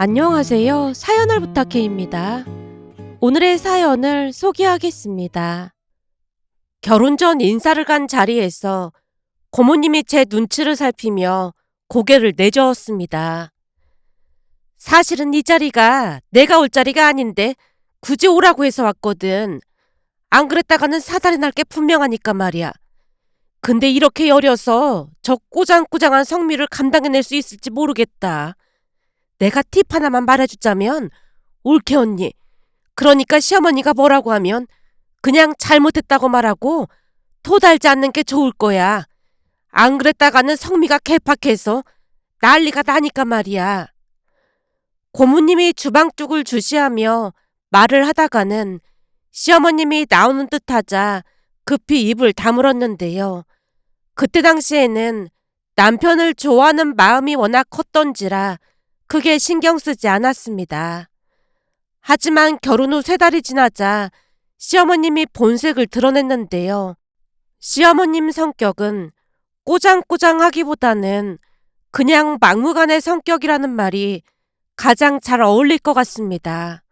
안녕하세요. 사연을 부탁해입니다. 오늘의 사연을 소개하겠습니다. 결혼 전 인사를 간 자리에서 고모님이 제 눈치를 살피며 고개를 내저었습니다. 사실은 이 자리가 내가 올 자리가 아닌데 굳이 오라고 해서 왔거든. 안 그랬다가는 사달이 날 게 분명하니까 말이야. 근데 이렇게 여려서 저 꼬장꼬장한 성미를 감당해낼 수 있을지 모르겠다. 내가 팁 하나만 말해주자면, 올케 언니, 그러니까 시어머니가 뭐라고 하면 그냥 잘못했다고 말하고 토달지 않는 게 좋을 거야. 안 그랬다가는 성미가 개팍해서 난리가 나니까 말이야. 고모님이 주방뚝을 주시하며 말을 하다가는 시어머님이 나오는 듯하자 급히 입을 다물었는데요. 그때 당시에는 남편을 좋아하는 마음이 워낙 컸던지라 크게 신경 쓰지 않았습니다. 하지만 결혼 후 3달이 지나자 시어머님이 본색을 드러냈는데요. 시어머님 성격은 꼬장꼬장하기보다는 그냥 막무가내 성격이라는 말이 가장 잘 어울릴 것 같습니다.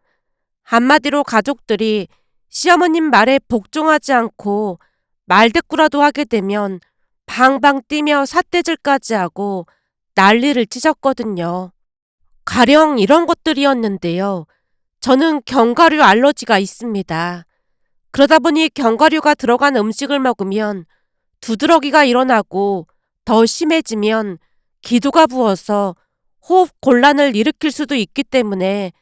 한마디로 가족들이 시어머님 말에 복종하지 않고 말대꾸라도 하게 되면 방방 뛰며 삿대질까지 하고 난리를 치셨거든요. 가령 이런 것들이었는데요. 저는 견과류 알러지가 있습니다. 그러다 보니 견과류가 들어간 음식을 먹으면 두드러기가 일어나고 더 심해지면 기도가 부어서 호흡 곤란을 일으킬 수도 있기 때문에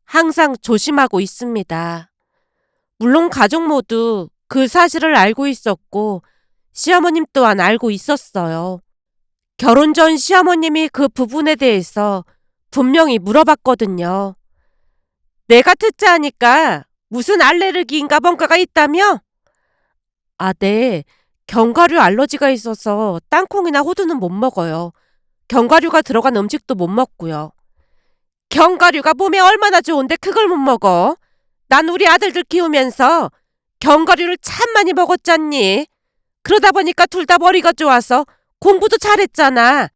항상 조심하고 있습니다. 물론 가족 모두 그 사실을 알고 있었고 시어머님 또한 알고 있었어요. 결혼 전 시어머님이 그 부분에 대해서 분명히 물어봤거든요. 내가 듣자 하니까 무슨 알레르기인가 뭔가가 있다며? 아, 네. 견과류 알러지가 있어서 땅콩이나 호두는 못 먹어요. 견과류가 들어간 음식도 못 먹고요. 견과류가 몸에 얼마나 좋은데 그걸 못 먹어? 난 우리 아들들 키우면서 견과류를 참 많이 먹었잖니. 그러다 보니까 둘 다 머리가 좋아서 공부도 잘했잖아.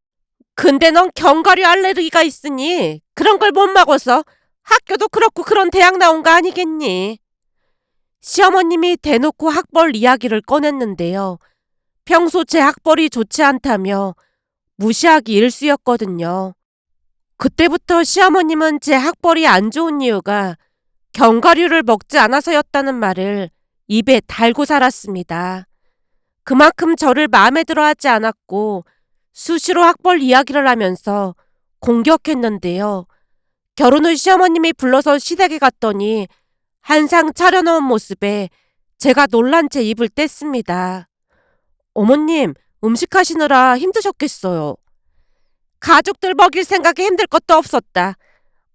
근데 넌 견과류 알레르기가 있으니 그런 걸 못 먹어서 학교도 그렇고 그런 대학 나온 거 아니겠니? 시어머님이 대놓고 학벌 이야기를 꺼냈는데요. 평소 제 학벌이 좋지 않다며 무시하기 일쑤였거든요. 그때부터 시어머님은 제 학벌이 안 좋은 이유가 견과류를 먹지 않아서였다는 말을 입에 달고 살았습니다. 그만큼 저를 마음에 들어 하지 않았고 수시로 학벌 이야기를 하면서 공격했는데요. 결혼 후 시어머님이 불러서 시댁에 갔더니 한상 차려놓은 모습에 제가 놀란 채 입을 뗐습니다. 어머님, 음식하시느라 힘드셨겠어요. 가족들 먹일 생각에 힘들 것도 없었다.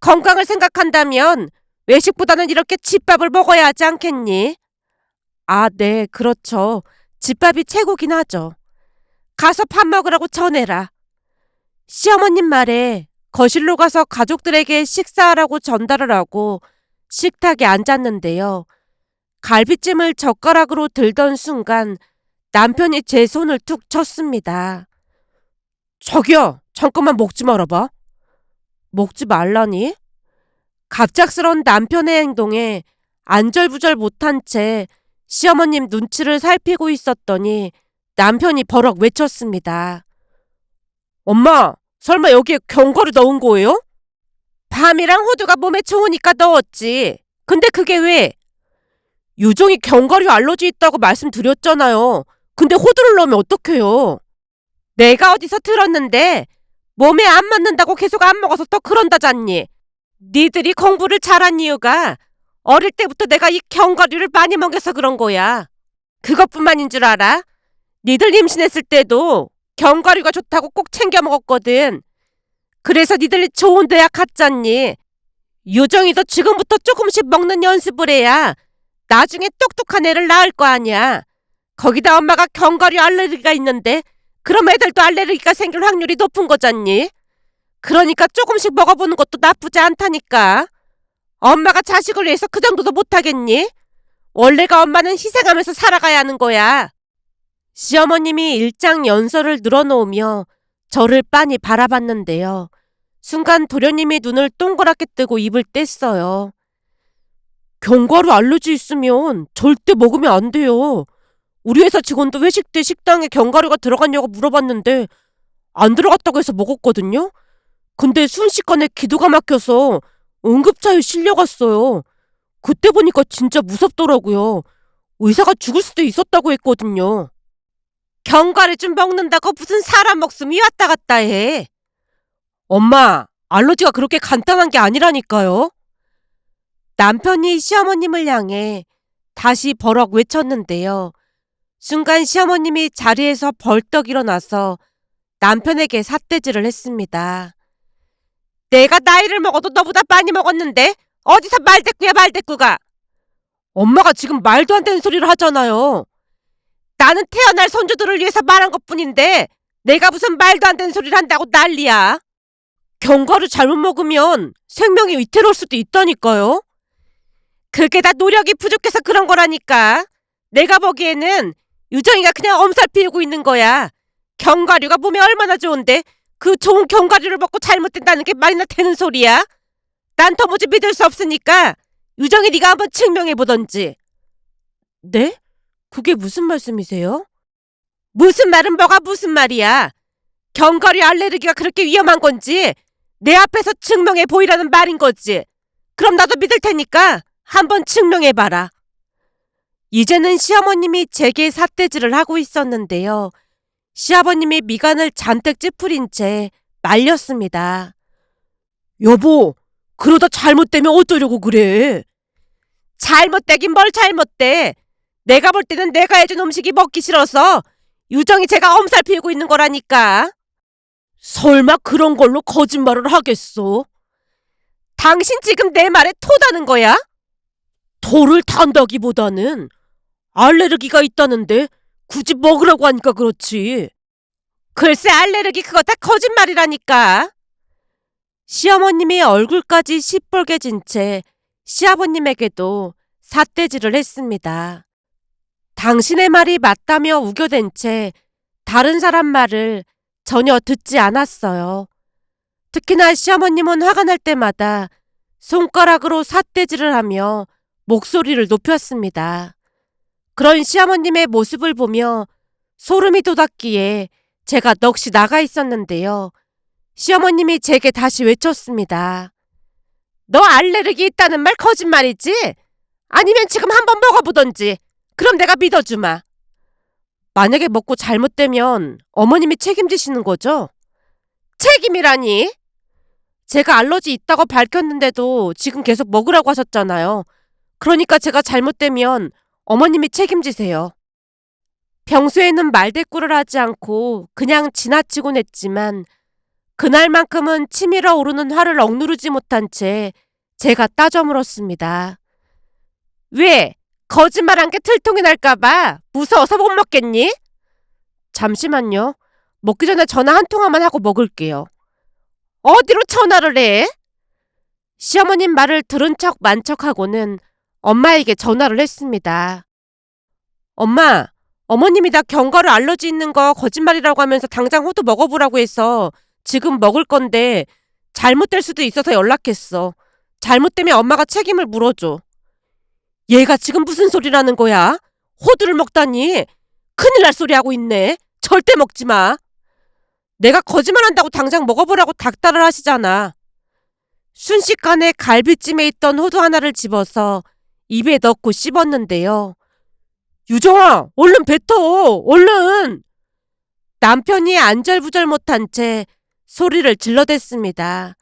건강을 생각한다면 외식보다는 이렇게 집밥을 먹어야 하지 않겠니? 아, 네, 그렇죠. 집밥이 최고긴 하죠. 가서 밥 먹으라고 전해라. 시어머님 말에 거실로 가서 가족들에게 식사하라고 전달을 하고 식탁에 앉았는데요. 갈비찜을 젓가락으로 들던 순간 남편이 제 손을 툭 쳤습니다. 저기요, 잠깐만 먹지 말아봐. 먹지 말라니? 갑작스런 남편의 행동에 안절부절 못한 채 시어머님 눈치를 살피고 있었더니 남편이 버럭 외쳤습니다. 엄마, 설마 여기에 견과류 넣은 거예요? 밤이랑 호두가 몸에 좋으니까 넣었지. 근데 그게 왜? 유정이 견과류 알러지 있다고 말씀드렸잖아요. 근데 호두를 넣으면 어떡해요? 내가 어디서 들었는데 몸에 안 맞는다고 계속 안 먹어서 더 그런다잖니. 니들이 공부를 잘한 이유가 어릴 때부터 내가 이 견과류를 많이 먹여서 그런 거야. 그것뿐만인 줄 알아? 니들 임신했을 때도 견과류가 좋다고 꼭 챙겨 먹었거든. 그래서 니들 좋은 대학 갔잖니. 유정이도 지금부터 조금씩 먹는 연습을 해야 나중에 똑똑한 애를 낳을 거 아니야. 거기다 엄마가 견과류 알레르기가 있는데 그럼 애들도 알레르기가 생길 확률이 높은 거잖니. 그러니까 조금씩 먹어보는 것도 나쁘지 않다니까. 엄마가 자식을 위해서 그 정도도 못하겠니? 원래가 엄마는 희생하면서 살아가야 하는 거야. 시어머님이 일장연설을 늘어놓으며 저를 빤히 바라봤는데요. 순간 도련님이 눈을 동그랗게 뜨고 입을 뗐어요. 견과류 알러지 있으면 절대 먹으면 안 돼요. 우리 회사 직원도 회식 때 식당에 견과류가 들어갔냐고 물어봤는데 안 들어갔다고 해서 먹었거든요. 근데 순식간에 기도가 막혀서 응급차에 실려갔어요. 그때 보니까 진짜 무섭더라고요. 의사가 죽을 수도 있었다고 했거든요. 견과류 좀 먹는다고 무슨 사람 목숨이 왔다 갔다 해. 엄마, 알러지가 그렇게 간단한 게 아니라니까요. 남편이 시어머님을 향해 다시 버럭 외쳤는데요. 순간 시어머님이 자리에서 벌떡 일어나서 남편에게 삿대질을 했습니다. 내가 나이를 먹어도 너보다 많이 먹었는데 어디서 말대꾸야 말대꾸가. 엄마가 지금 말도 안 되는 소리를 하잖아요. 나는 태어날 손주들을 위해서 말한 것뿐인데 내가 무슨 말도 안 되는 소리를 한다고 난리야. 견과류 잘못 먹으면 생명이 위태로울 수도 있다니까요. 그게 다 노력이 부족해서 그런 거라니까. 내가 보기에는 유정이가 그냥 엄살 피우고 있는 거야. 견과류가 몸에 얼마나 좋은데 그 좋은 견과류를 먹고 잘못된다는 게 말이나 되는 소리야? 난 도무지 믿을 수 없으니까 유정이 네가 한번 증명해보던지. 네? 그게 무슨 말씀이세요? 무슨 말은 뭐가 무슨 말이야. 견과류 알레르기가 그렇게 위험한 건지 내 앞에서 증명해 보이라는 말인 거지. 그럼 나도 믿을 테니까 한번 증명해봐라. 이제는 시어머님이 제게 삿대질을 하고 있었는데요. 시아버님이 미간을 잔뜩 찌푸린 채 말렸습니다. 여보, 그러다 잘못되면 어쩌려고 그래? 잘못되긴 뭘 잘못돼. 내가 볼 때는 내가 해준 음식이 먹기 싫어서 유정이 제가 엄살 피우고 있는 거라니까. 설마 그런 걸로 거짓말을 하겠어? 당신 지금 내 말에 토다는 거야? 토를 탄다기보다는 알레르기가 있다는데 굳이 먹으라고 하니까 그렇지. 글쎄 알레르기 그거 다 거짓말이라니까. 시어머님이 얼굴까지 시뻘개진 채 시아버님에게도 삿대질을 했습니다. 당신의 말이 맞다며 우겨댄 채 다른 사람 말을 전혀 듣지 않았어요. 특히나 시어머님은 화가 날 때마다 손가락으로 삿대질을 하며 목소리를 높였습니다. 그런 시어머님의 모습을 보며 소름이 돋았기에 제가 넋이 나가 있었는데요. 시어머님이 제게 다시 외쳤습니다. 너 알레르기 있다는 말 거짓말이지? 아니면 지금 한번 먹어보던지. 그럼 내가 믿어주마. 만약에 먹고 잘못되면 어머님이 책임지시는 거죠? 책임이라니? 제가 알러지 있다고 밝혔는데도 지금 계속 먹으라고 하셨잖아요. 그러니까 제가 잘못되면 어머님이 책임지세요. 평소에는 말대꾸를 하지 않고 그냥 지나치곤 했지만 그날만큼은 치밀어 오르는 화를 억누르지 못한 채 제가 따져 물었습니다. 왜? 거짓말한 게 들통이 날까봐 무서워서 못 먹겠니? 잠시만요. 먹기 전에 전화 한 통화만 하고 먹을게요. 어디로 전화를 해? 시어머님 말을 들은 척 만척하고는 엄마에게 전화를 했습니다. 엄마, 어머님이 나 견과류 알러지 있는 거 거짓말이라고 하면서 당장 호두 먹어보라고 해서 지금 먹을 건데 잘못될 수도 있어서 연락했어. 잘못되면 엄마가 책임을 물어줘. 얘가 지금 무슨 소리라는 거야? 호두를 먹다니. 큰일 날 소리 하고 있네. 절대 먹지 마. 내가 거짓말한다고 당장 먹어보라고 닥달을 하시잖아. 순식간에 갈비찜에 있던 호두 하나를 집어서 입에 넣고 씹었는데요. 유정아, 얼른 뱉어. 얼른. 남편이 안절부절 못한 채 소리를 질러댔습니다.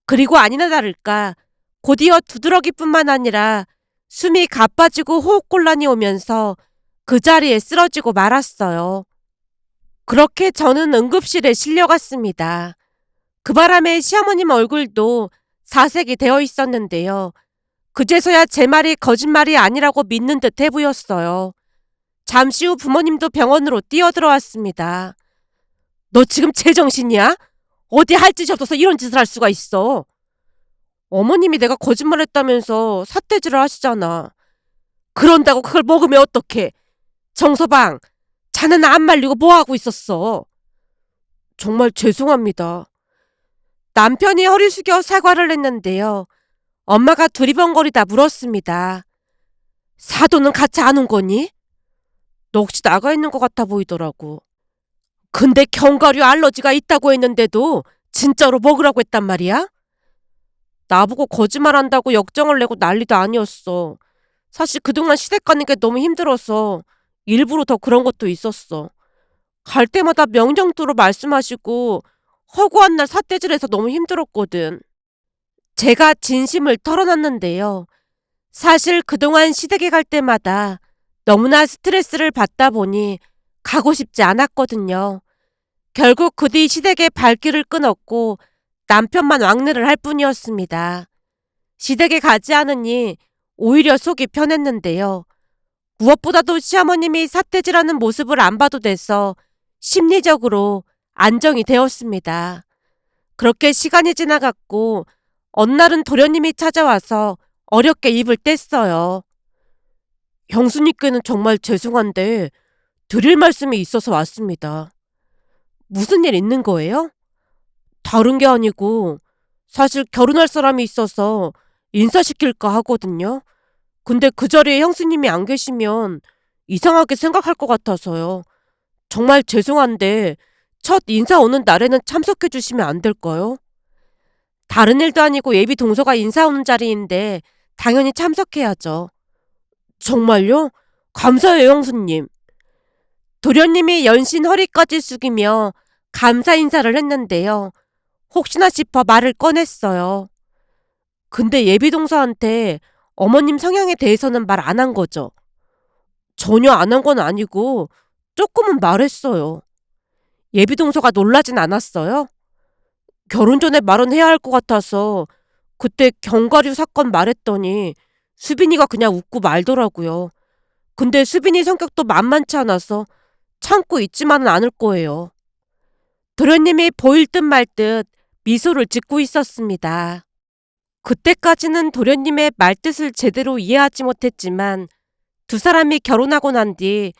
그리고 아니나 다를까 곧이어 두드러기뿐만 아니라 숨이 가빠지고 호흡곤란이 오면서 그 자리에 쓰러지고 말았어요. 그렇게 저는 응급실에 실려갔습니다. 그 바람에 시어머님 얼굴도 사색이 되어 있었는데요. 그제서야 제 말이 거짓말이 아니라고 믿는 듯해 보였어요. 잠시 후 부모님도 병원으로 뛰어들어왔습니다. 너 지금 제정신이야? 어디 할 짓이 없어서 이런 짓을 할 수가 있어. 어머님이 내가 거짓말했다면서 삿대질을 하시잖아. 그런다고 그걸 먹으면 어떡해. 정서방, 자네는 안 말리고 뭐하고 있었어. 정말 죄송합니다. 남편이 허리 숙여 사과를 했는데요. 엄마가 두리번거리다 물었습니다. 사돈은 같이 안 온 거니? 너 혹시 나가 있는 것 같아 보이더라고. 근데 견과류 알러지가 있다고 했는데도 진짜로 먹으라고 했단 말이야? 나보고 거짓말한다고 역정을 내고 난리도 아니었어. 사실 그동안 시댁 가는 게 너무 힘들어서 일부러 더 그런 것도 있었어. 갈 때마다 명령도로 말씀하시고 허구한 날 삿대질해서 너무 힘들었거든. 제가 진심을 털어놨는데요. 사실 그동안 시댁에 갈 때마다 너무나 스트레스를 받다 보니 가고 싶지 않았거든요. 결국 그 뒤 시댁의 발길을 끊었고 남편만 왕래를 할 뿐이었습니다. 시댁에 가지 않으니 오히려 속이 편했는데요. 무엇보다도 시어머님이 삿대질하는 모습을 안 봐도 돼서 심리적으로 안정이 되었습니다. 그렇게 시간이 지나갔고 어느 날은 도련님이 찾아와서 어렵게 입을 뗐어요. 형수님께는 정말 죄송한데 드릴 말씀이 있어서 왔습니다. 무슨 일 있는 거예요? 다른 게 아니고 사실 결혼할 사람이 있어서 인사시킬까 하거든요. 근데 그 자리에 형수님이 안 계시면 이상하게 생각할 것 같아서요. 정말 죄송한데 첫 인사 오는 날에는 참석해 주시면 안 될까요? 다른 일도 아니고 예비 동서가 인사 오는 자리인데 당연히 참석해야죠. 정말요? 감사해요, 형수님. 도련님이 연신 허리까지 숙이며 감사 인사를 했는데요. 혹시나 싶어 말을 꺼냈어요. 근데 예비 동서한테 어머님 성향에 대해서는 말 안 한 거죠? 전혀 안 한 건 아니고 조금은 말했어요. 예비 동서가 놀라진 않았어요? 결혼 전에 말은 해야 할 것 같아서 그때 견과류 사건 말했더니 수빈이가 그냥 웃고 말더라고요. 근데 수빈이 성격도 만만치 않아서 참고 있지만은 않을 거예요. 도련님이 보일 듯 말 듯 미소를 짓고 있었습니다. 그때까지는 도련님의 말뜻을 제대로 이해하지 못했지만 두 사람이 결혼하고 난 뒤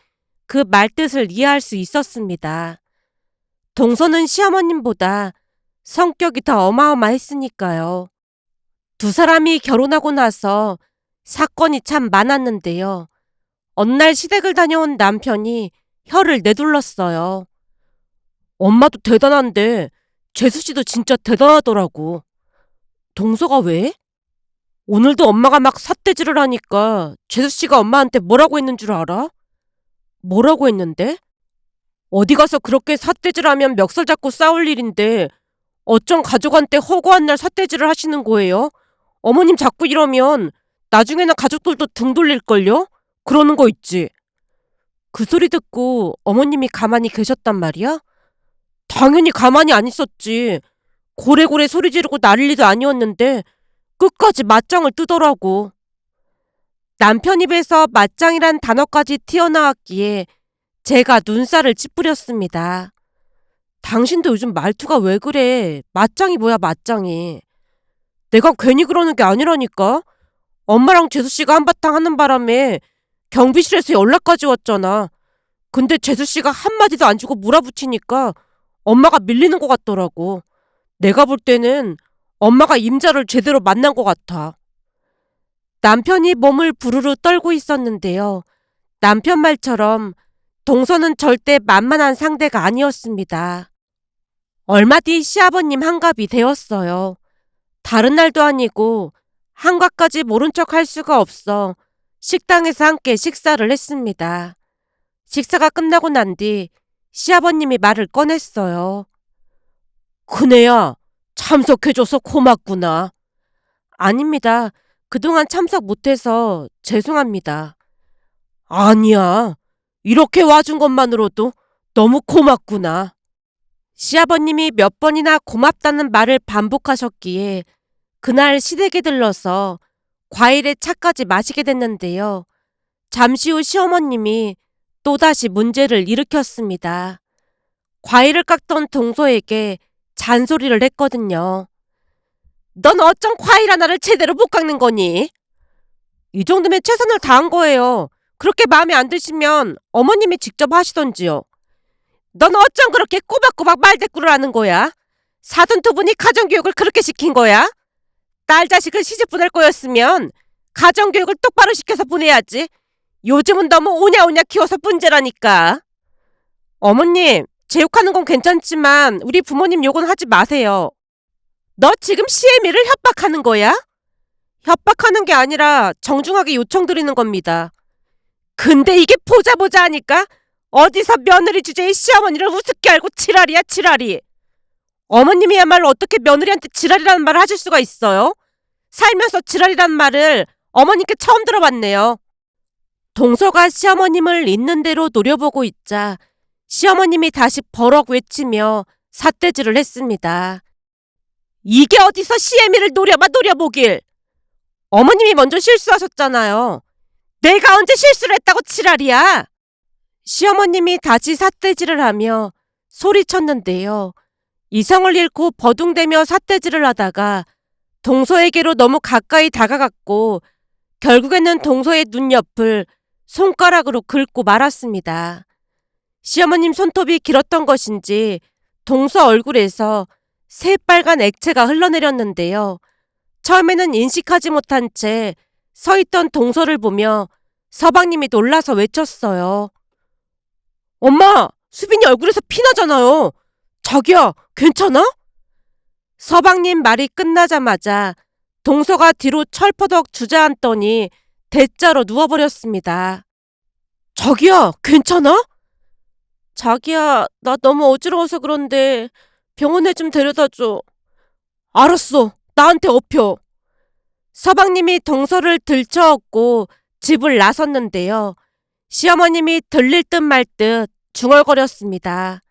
그 말뜻을 이해할 수 있었습니다. 동서는 시어머님보다 성격이 더 어마어마했으니까요. 두 사람이 결혼하고 나서 사건이 참 많았는데요. 어느 날 시댁을 다녀온 남편이 혀를 내둘렀어요. 엄마도 대단한데 재수 씨도 진짜 대단하더라고. 동서가 왜? 오늘도 엄마가 막 삿대질을 하니까 재수 씨가 엄마한테 뭐라고 했는 줄 알아? 뭐라고 했는데? 어디 가서 그렇게 삿대질하면 멱살 잡고 싸울 일인데 어쩜 가족한테 허구한 날 삿대질을 하시는 거예요? 어머님 자꾸 이러면 나중에는 가족들도 등 돌릴걸요? 그러는 거 있지. 그 소리 듣고 어머님이 가만히 계셨단 말이야? 당연히 가만히 안 있었지. 고래고래 소리 지르고 난리도 아니었는데 끝까지 맞짱을 뜨더라고. 남편 입에서 맞짱이란 단어까지 튀어나왔기에 제가 눈살을 찌푸렸습니다. 당신도 요즘 말투가 왜 그래? 맞짱이 뭐야, 맞짱이. 내가 괜히 그러는 게 아니라니까. 엄마랑 재수씨가 한바탕 하는 바람에 경비실에서 연락까지 왔잖아. 근데 재수씨가 한마디도 안 주고 몰아붙이니까 엄마가 밀리는 것 같더라고. 내가 볼 때는 엄마가 임자를 제대로 만난 것 같아. 남편이 몸을 부르르 떨고 있었는데요. 남편 말처럼 동서는 절대 만만한 상대가 아니었습니다. 얼마 뒤 시아버님 환갑이 되었어요. 다른 날도 아니고 한갑까지 모른 척 할 수가 없어 식당에서 함께 식사를 했습니다. 식사가 끝나고 난 뒤 시아버님이 말을 꺼냈어요. 큰애야, 참석해줘서 고맙구나. 아닙니다. 그동안 참석 못해서 죄송합니다. 아니야. 이렇게 와준 것만으로도 너무 고맙구나. 시아버님이 몇 번이나 고맙다는 말을 반복하셨기에 그날 시댁에 들러서 과일에 차까지 마시게 됐는데요. 잠시 후 시어머님이 또다시 문제를 일으켰습니다. 과일을 깎던 동서에게 잔소리를 했거든요. 넌 어쩜 과일 하나를 제대로 못 깎는 거니? 이 정도면 최선을 다한 거예요. 그렇게 마음에 안 드시면 어머님이 직접 하시던지요. 넌 어쩜 그렇게 꼬박꼬박 말대꾸를 하는 거야? 사돈 두 분이 가정교육을 그렇게 시킨 거야? 딸 자식을 시집 보낼 거였으면 가정교육을 똑바로 시켜서 보내야지. 요즘은 너무 오냐오냐 키워서 문제라니까. 어머님, 제 욕하는 건 괜찮지만 우리 부모님 욕은 하지 마세요. 너 지금 시애미를 협박하는 거야? 협박하는 게 아니라 정중하게 요청드리는 겁니다. 근데 이게 보자 하니까 어디서 며느리 주제에 시어머니를 우습게 알고 지랄이야 지랄이. 어머님이야말로 어떻게 며느리한테 지랄이라는 말을 하실 수가 있어요? 살면서 지랄이라는 말을 어머님께 처음 들어봤네요. 동서가 시어머님을 있는 대로 노려보고 있자 시어머님이 다시 버럭 외치며 삿대질을 했습니다. 이게 어디서 시애미를 노려보길. 어머님이 먼저 실수하셨잖아요. 내가 언제 실수를 했다고 지랄이야. 시어머님이 다시 삿대질을 하며 소리쳤는데요. 이성을 잃고 버둥대며 삿대질을 하다가 동서에게로 너무 가까이 다가갔고 결국에는 동서의 눈 옆을 손가락으로 긁고 말았습니다. 시어머님 손톱이 길었던 것인지 동서 얼굴에서 새빨간 액체가 흘러내렸는데요. 처음에는 인식하지 못한 채 서 있던 동서를 보며 서방님이 놀라서 외쳤어요. 엄마, 수빈이 얼굴에서 피 나잖아요. 자기야, 괜찮아? 서방님 말이 끝나자마자 동서가 뒤로 철퍼덕 주저앉더니 대자로 누워버렸습니다. 자기야, 괜찮아? 자기야, 나 너무 어지러워서 그런데 병원에 좀 데려다줘. 알았어, 나한테 업혀. 서방님이 동서를 들쳐업고 집을 나섰는데요. 시어머님이 들릴 듯 말 듯 중얼거렸습니다.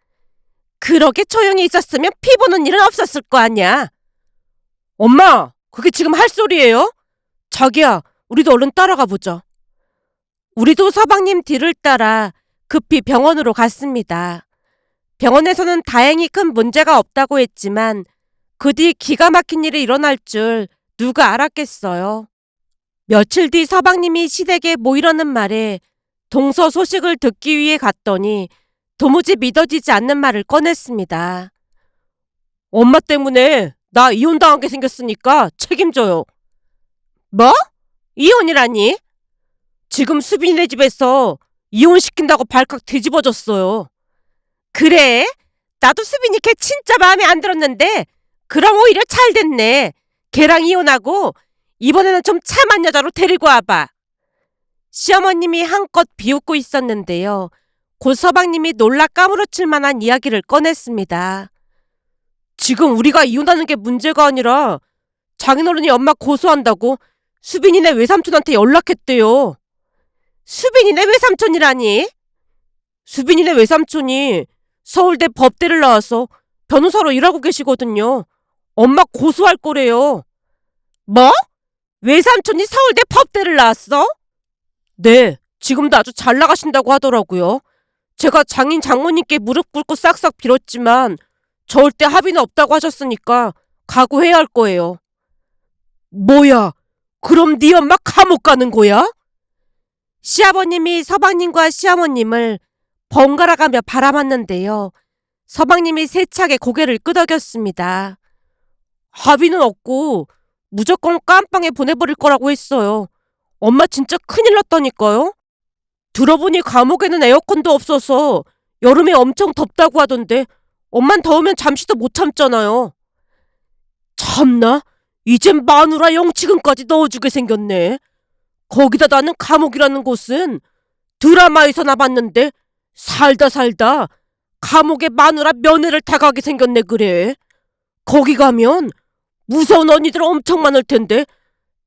그렇게 조용히 있었으면 피 보는 일은 없었을 거 아니야. 엄마, 그게 지금 할 소리예요? 자기야, 우리도 얼른 따라가 보자. 우리도 서방님 뒤를 따라 급히 병원으로 갔습니다. 병원에서는 다행히 큰 문제가 없다고 했지만 그 뒤 기가 막힌 일이 일어날 줄 누가 알았겠어요. 며칠 뒤 서방님이 시댁에 모이라는 말에 동서 소식을 듣기 위해 갔더니 도무지 믿어지지 않는 말을 꺼냈습니다. 엄마 때문에 나 이혼당하게 생겼으니까 책임져요. 뭐? 이혼이라니? 지금 수빈이네 집에서 이혼시킨다고 발칵 뒤집어졌어요. 그래? 나도 수빈이 걔 진짜 마음에 안 들었는데 그럼 오히려 잘 됐네. 걔랑 이혼하고 이번에는 좀 참한 여자로 데리고 와봐. 시어머님이 한껏 비웃고 있었는데요. 곧 서방님이 놀라 까무러칠 만한 이야기를 꺼냈습니다. 지금 우리가 이혼하는 게 문제가 아니라 장인어른이 엄마 고소한다고 수빈이네 외삼촌한테 연락했대요. 수빈이네 외삼촌이라니? 수빈이네 외삼촌이 서울대 법대를 나와서 변호사로 일하고 계시거든요. 엄마 고소할 거래요. 뭐? 외삼촌이 서울대 법대를 나왔어? 네, 지금도 아주 잘 나가신다고 하더라고요. 제가 장인 장모님께 무릎 꿇고 싹싹 빌었지만 절대 합의는 없다고 하셨으니까 각오해야 할 거예요. 뭐야? 그럼 네 엄마 감옥 가는 거야? 시아버님이 서방님과 시어머님을 번갈아가며 바라봤는데요. 서방님이 세차게 고개를 끄덕였습니다. 합의는 없고 무조건 깜빵에 보내버릴 거라고 했어요. 엄마 진짜 큰일 났다니까요. 들어보니 감옥에는 에어컨도 없어서 여름에 엄청 덥다고 하던데 엄만 더우면 잠시도 못 참잖아요. 참나, 이젠 마누라 영치금까지 넣어주게 생겼네. 거기다 나는 감옥이라는 곳은 드라마에서나 봤는데 살다 감옥에 마누라 면회를 다가게 생겼네 그래. 거기 가면 무서운 언니들 엄청 많을 텐데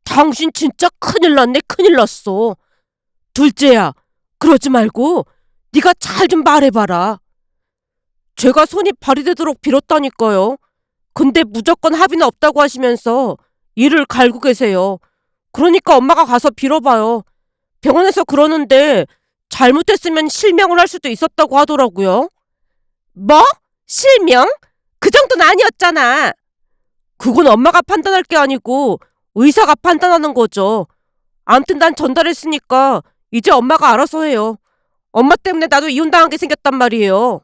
당신 진짜 큰일 났네 큰일 났어. 둘째야, 그러지 말고 네가 잘 좀 말해봐라. 제가 손이 발이 되도록 빌었다니까요. 근데 무조건 합의는 없다고 하시면서 이를 갈고 계세요. 그러니까 엄마가 가서 빌어봐요. 병원에서 그러는데 잘못했으면 실명을 할 수도 있었다고 하더라고요. 뭐? 실명? 그 정도는 아니었잖아. 그건 엄마가 판단할 게 아니고 의사가 판단하는 거죠. 암튼 난 전달했으니까 이제 엄마가 알아서 해요. 엄마 때문에 나도 이혼당하게 생겼단 말이에요.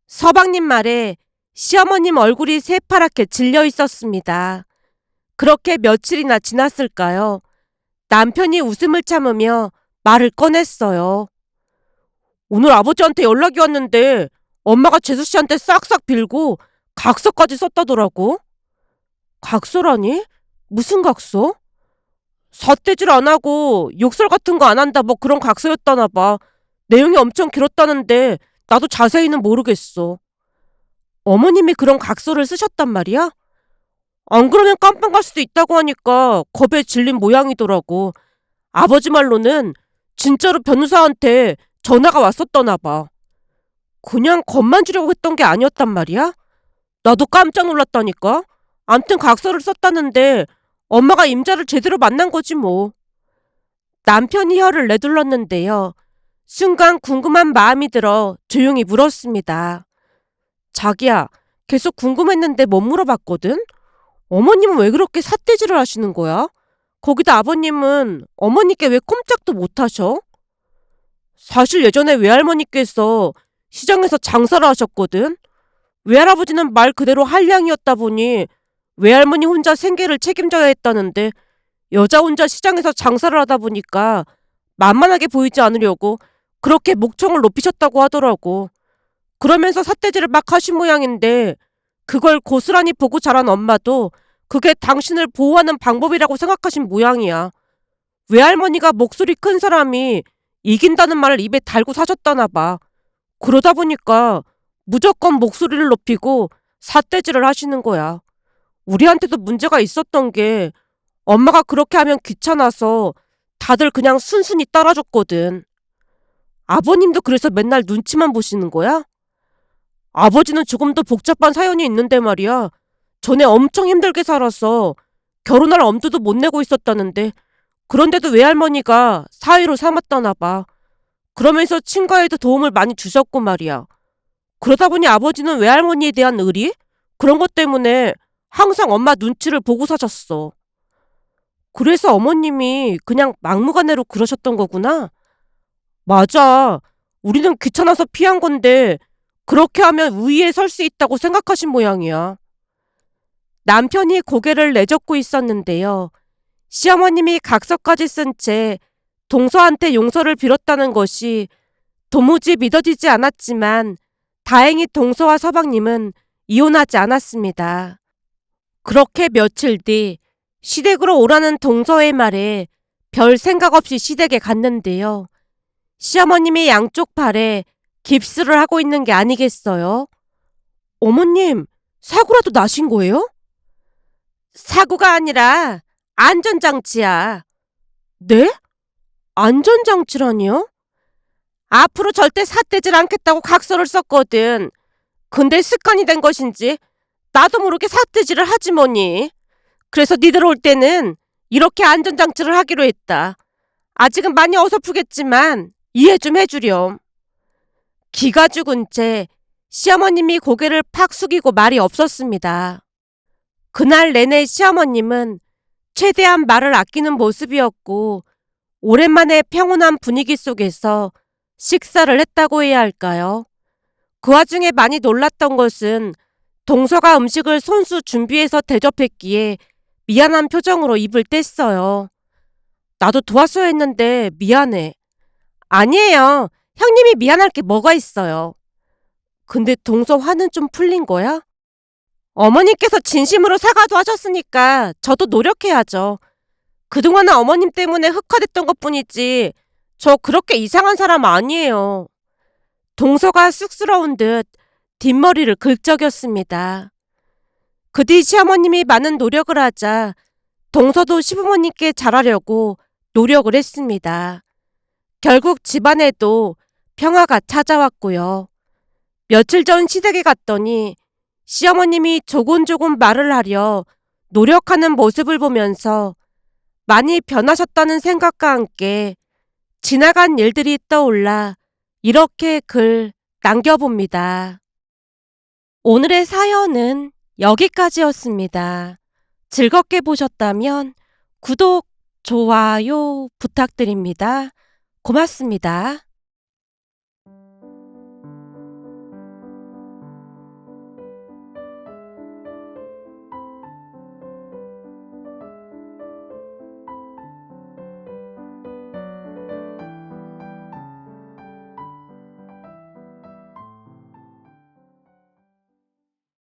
서방님 말에 시어머님 얼굴이 새파랗게 질려 있었습니다. 그렇게 며칠이나 지났을까요? 남편이 웃음을 참으며 말을 꺼냈어요. 오늘 아버지한테 연락이 왔는데 엄마가 재수 씨한테 싹싹 빌고 각서까지 썼다더라고. 각서라니? 무슨 각서? 삿대질 안 하고 욕설 같은 거 안 한다 뭐 그런 각서였다나 봐. 내용이 엄청 길었다는데 나도 자세히는 모르겠어. 어머님이 그런 각서를 쓰셨단 말이야? 안 그러면 깜빵 갈 수도 있다고 하니까 겁에 질린 모양이더라고. 아버지 말로는 진짜로 변호사한테 전화가 왔었다나 봐. 그냥 겁만 주려고 했던 게 아니었단 말이야? 나도 깜짝 놀랐다니까. 암튼 각서를 썼다는데 엄마가 임자를 제대로 만난 거지 뭐. 남편이 혀를 내둘렀는데요. 순간 궁금한 마음이 들어 조용히 물었습니다. 자기야, 계속 궁금했는데 못 물어봤거든? 어머님은 왜 그렇게 삿대질을 하시는 거야? 거기다 아버님은 어머니께 왜 꼼짝도 못 하셔? 사실 예전에 외할머니께서 시장에서 장사를 하셨거든? 외할아버지는 말 그대로 한량이었다 보니 외할머니 혼자 생계를 책임져야 했다는데 여자 혼자 시장에서 장사를 하다 보니까 만만하게 보이지 않으려고 그렇게 목청을 높이셨다고 하더라고. 그러면서 삿대질을 막 하신 모양인데 그걸 고스란히 보고 자란 엄마도 그게 당신을 보호하는 방법이라고 생각하신 모양이야. 외할머니가 목소리 큰 사람이 이긴다는 말을 입에 달고 사셨다나 봐. 그러다 보니까 무조건 목소리를 높이고 삿대질을 하시는 거야. 우리한테도 문제가 있었던 게 엄마가 그렇게 하면 귀찮아서 다들 그냥 순순히 따라줬거든. 아버님도 그래서 맨날 눈치만 보시는 거야? 아버지는 조금 더 복잡한 사연이 있는데 말이야. 전에 엄청 힘들게 살아서 결혼할 엄두도 못 내고 있었다는데 그런데도 외할머니가 사위로 삼았다나 봐. 그러면서 친가에도 도움을 많이 주셨고 말이야. 그러다 보니 아버지는 외할머니에 대한 의리? 그런 것 때문에 항상 엄마 눈치를 보고 사셨어. 그래서 어머님이 그냥 막무가내로 그러셨던 거구나? 맞아. 우리는 귀찮아서 피한 건데 그렇게 하면 우위에 설 수 있다고 생각하신 모양이야. 남편이 고개를 내젓고 있었는데요. 시어머님이 각서까지 쓴 채 동서한테 용서를 빌었다는 것이 도무지 믿어지지 않았지만 다행히 동서와 서방님은 이혼하지 않았습니다. 그렇게 며칠 뒤 시댁으로 오라는 동서의 말에 별 생각 없이 시댁에 갔는데요. 시어머님이 양쪽 팔에 깁스를 하고 있는 게 아니겠어요? 어머님, 사고라도 나신 거예요? 사고가 아니라 안전장치야. 네? 안전장치라니요? 앞으로 절대 삿대질 않겠다고 각서를 썼거든. 근데 습관이 된 것인지 나도 모르게 삿대질을 하지 뭐니. 그래서 니들 올 때는 이렇게 안전장치를 하기로 했다. 아직은 많이 어설프겠지만 이해 좀 해주렴. 기가 죽은 채 시어머님이 고개를 팍 숙이고 말이 없었습니다. 그날 내내 시어머님은 최대한 말을 아끼는 모습이었고 오랜만에 평온한 분위기 속에서 식사를 했다고 해야 할까요? 그 와중에 많이 놀랐던 것은 동서가 음식을 손수 준비해서 대접했기에 미안한 표정으로 입을 뗐어요. 나도 도왔어야 했는데 미안해. 아니에요. 형님이 미안할 게 뭐가 있어요. 근데 동서 화는 좀 풀린 거야? 어머님께서 진심으로 사과도 하셨으니까 저도 노력해야죠. 그동안은 어머님 때문에 흑화됐던 것뿐이지 저 그렇게 이상한 사람 아니에요. 동서가 쑥스러운 듯 뒷머리를 긁적였습니다. 그 뒤 시어머님이 많은 노력을 하자 동서도 시부모님께 잘하려고 노력을 했습니다. 결국 집안에도 평화가 찾아왔고요. 며칠 전 시댁에 갔더니 시어머님이 조곤조곤 말을 하려 노력하는 모습을 보면서 많이 변하셨다는 생각과 함께 지나간 일들이 떠올라 이렇게 글 남겨봅니다. 오늘의 사연은 여기까지였습니다. 즐겁게 보셨다면 구독, 좋아요 부탁드립니다. 고맙습니다.